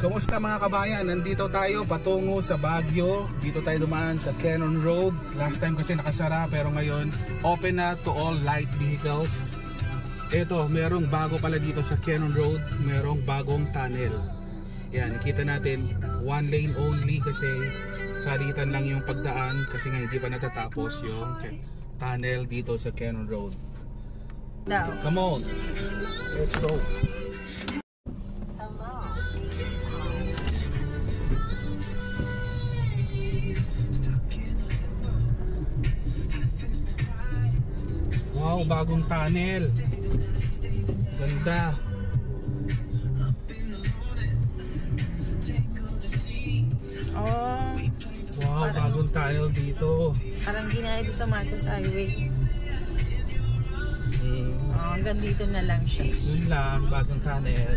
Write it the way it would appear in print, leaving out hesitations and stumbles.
Kumusta mga kabayan? Nandito tayo patungo sa Baguio. Dito tayo dumaan sa Cannon Road. Last time kasi nakasara, pero ngayon open na to all light vehicles. Ito, merong bago pala dito sa Cannon Road. Merong bagong tunnel. Yan, nakita natin one lane only kasi salitan lang yung pagdaan kasi nga hindi pa natatapos yung tunnel dito sa Cannon Road. Come on, let's go. Wow, bagong tunnel. Ganda. Oh. Wow, bagong tunnel dito. Parang ginaya doon sa Marcos Highway. Oh, hanggang dito na lang siya. Yun lang, bagong tunnel.